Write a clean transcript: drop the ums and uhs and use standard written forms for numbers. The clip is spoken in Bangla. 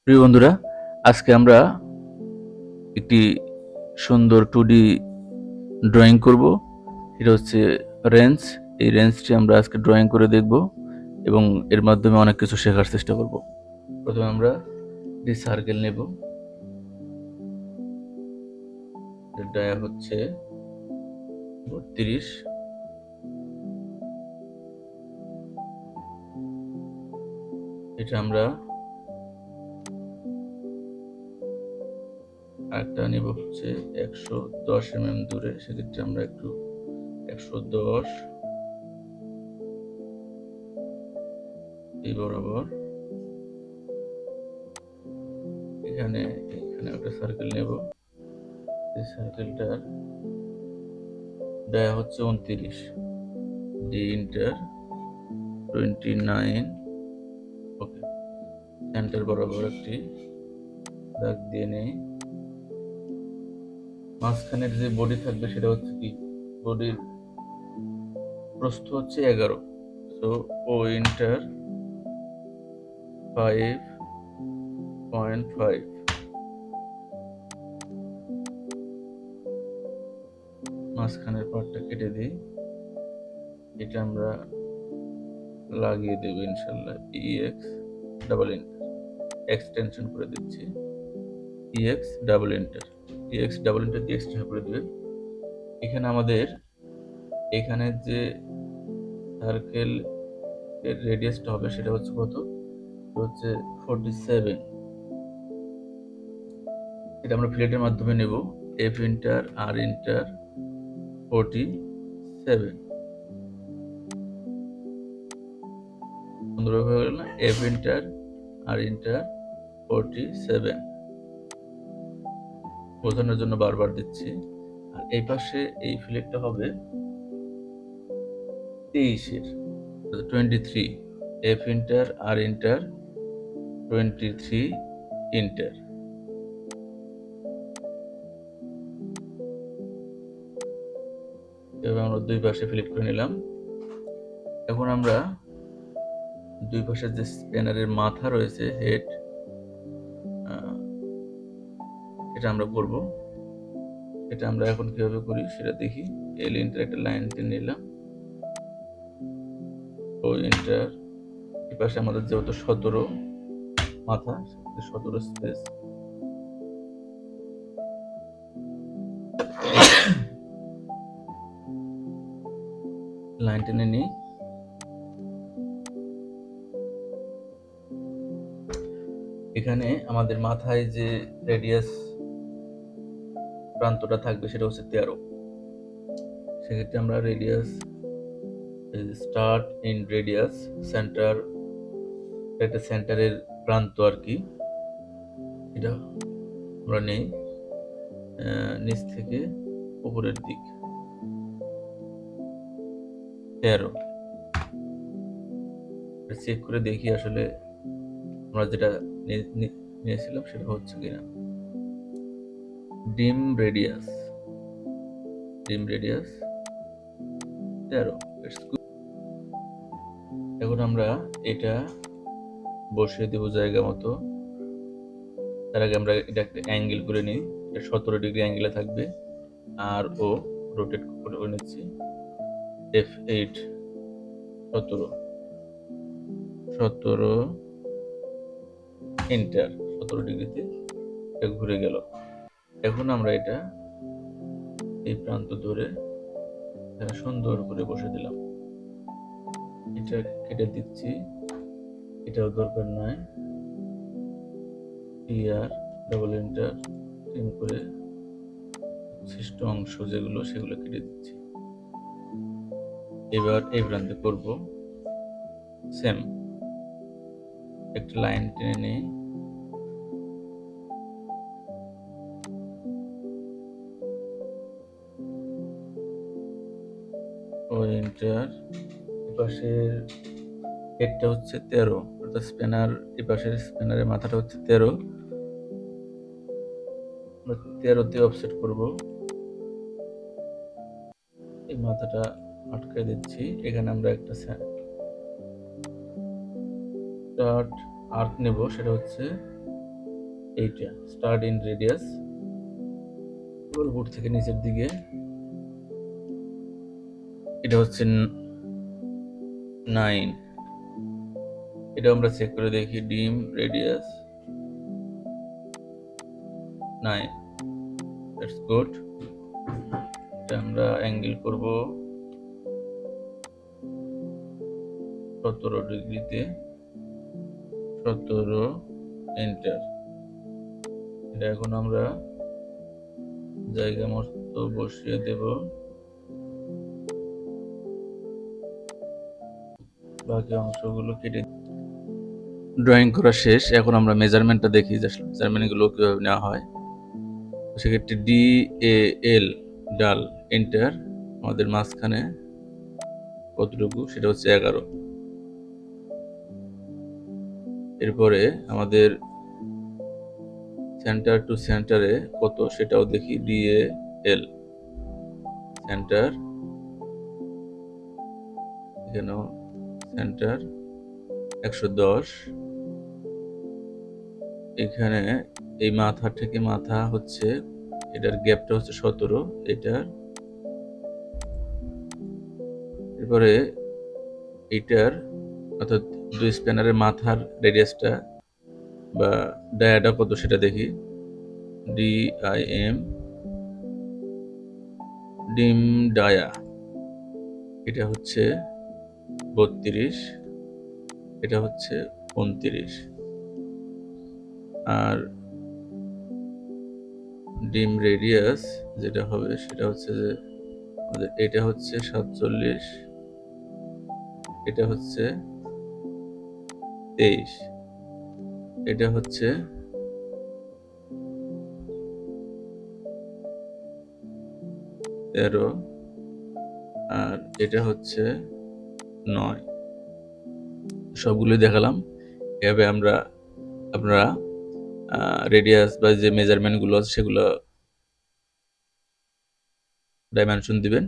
প্রিয় বন্ধুরা, আজকে আমরা একটি সুন্দর 2D ড্রয়িং করব। এটা হচ্ছে রেঞ্জ। এই রেঞ্জটি আমরা আজকে ড্রয়িং করে দেখব এবং এর মাধ্যমে অনেক কিছু শেখার চেষ্টা করব। প্রথমে আমরা একটি সার্কেল নেব। এর ডায়া হচ্ছে 32। এটা আমরা আরেকটা নেব হচ্ছে 110 দূরে, সেক্ষেত্রে আমরা একটু 110 এই বরাবর এখানে একটা সার্কেল নেব। এই সার্কেলটার ডায়া হচ্ছে 29, ডি ইন্টার 29। ওকে, সেন্টার বরাবর একটি দাগ দিয়ে নেই। মাঝখানের যে বডি থাকবে সেটা হচ্ছে কি, বডির প্রস্থ হচ্ছে 11, সো ও ইন্টার 5.5। মাঝখানের পার্টটা কেটে দিই, এটা আমরা লাগিয়ে দেব ইনশাল্লাহ। EX ডাবল এন্টার, এক্সটেনশন করে দিচ্ছি। EX ডাবল এন্টার দিয়ে এক্সটেনশন করে দিবেন। এখানে আমাদের এখানের যে সার্কেল এর রেডিয়াসটা হবে সেটা হচ্ছে কত, হচ্ছে 47। এটা আমরা ফিলেটের মাধ্যমে নেব। F ইন্টার R ইন্টার 47 সুন্দরভাবে হয়ে গেল না? F ইন্টার R ইন্টার 47 বোঝানোর জন্য বারবার দিচ্ছি। আর এই পাশে এই ফিলেটটা হবে 23-এর 23। F inter R inter 23 inter. এভাবে আমরা দুই পাশে ফিলেট করে নিলাম। এখন আমরা দুই পাশে যে স্প্যানারের মাথা রয়েছে, হেড, এটা আমরা করব। এটা আমরা এখন কিভাবে করি সেটা দেখি। এল ইন্টার একটা লাইন টেনে নিলাম, ও ইন্টার এই পাশে আমাদের যেহেতু 17 মাথা, 17 স্পেস, লাইন টেনে নিই। এখানে আমাদের মাথায় যে রেডিয়াস প্রান্তটা থাকবে সেটা হচ্ছে 13। সেক্ষেত্রে আমরা radius start in radius centre, একটা সেন্টারের প্রান্ত আর কি, এটা আমরা নেই নিচ থেকে উপরের দিক 13। চেক করে দেখি আসলে আমরা যেটা নিয়েছিলাম সেটা হচ্ছে কিনা। ডিম রেডিয়াস 13। এখন আমরা এটা বসিয়ে দেব জায়গা মতো। তার আগে আমরা এটা একটা অ্যাঙ্গেল করে নিই। এটা 17 ডিগ্রি অ্যাঙ্গেলে থাকবে। আর ও রোটেট করে নিচ্ছি। F8 17 এন্টার, 17 ডিগ্রিতে এটা ঘুরে গেল। এখন আমরা এটা এই প্রান্ত ধরে সুন্দর করে বসে দিলাম। এটা কেটে দিচ্ছি, এটাও দরকার নয়। ER ডাবল এন্টার ট্রিম করে সৃষ্ট অংশ যেগুলো সেগুলো কেটে দিচ্ছি। এবার এই প্রান্তে করব সেম, একটা লাইন টেনে নিই। ও এন্টার, এপাশের হেডটা হচ্ছে 13, অর্থাৎ স্প্যানার এপাশের স্প্যানারের মাথাটা হচ্ছে 13। 13তে অফসেট করব। এই মাথাটা আটকে দিচ্ছি। এখানে আমরা একটা স্টার্ট আর্ক নেব, সেটা হচ্ছে এইটা স্টার্ট ইন রেডিয়াস, উপর থেকে নিচের দিকে এটা হচ্ছে 9। এটা আমরা চেক করে দেখি, ডিম রেডিয়াস 9, দ্যাটস গুড। এটা আমরা অ্যাঙ্গেল করব 17 ডিগ্রিতে, 17, এন্টার। এটা এখন আমরা জায়গা মতো বসিয়ে দেব, বাকি অংশগুলো কেটে। ড্রয়িং করা শেষ, এখন আমরা মেজারমেন্টটা দেখি যে আসলে মেজারমেন্টগুলো কিভাবে নেওয়া হয়। সেক্ষেত্রে DAL, ডাল, এন্টার। আমাদের মাঝখানে কতটুকু, সেটা হচ্ছে 11। এরপরে আমাদের সেন্টার টু সেন্টারে কত সেটাও দেখি, DAL, সেন্টার, এখানেও সেন্টার 110। এখানে এই মাথা থেকে মাথা হচ্ছে, এটার গ্যাপটা হচ্ছে 17, এটার। এরপরে এইটার অর্থাৎ দুই স্প্যানারের মাথার রেডিয়াসটা বা ডায়াটা কত সেটা দেখি, DIM, ডিম ডায়া, এটা হচ্ছে 32, এটা হচ্ছে 29। আর ডিম রেডিয়াস যেটা হবে সেটা হচ্ছে যে আমাদের এটা হচ্ছে 47, এটা হচ্ছে 23, এটা হচ্ছে 13, আর এটা হচ্ছে 9। সবগুলো দেখালাম। এভাবে আপনারা রেডিয়াস বা যে মেজারমেন্টগুলো আছে সেগুলো ডাইমেনশন দিবেন।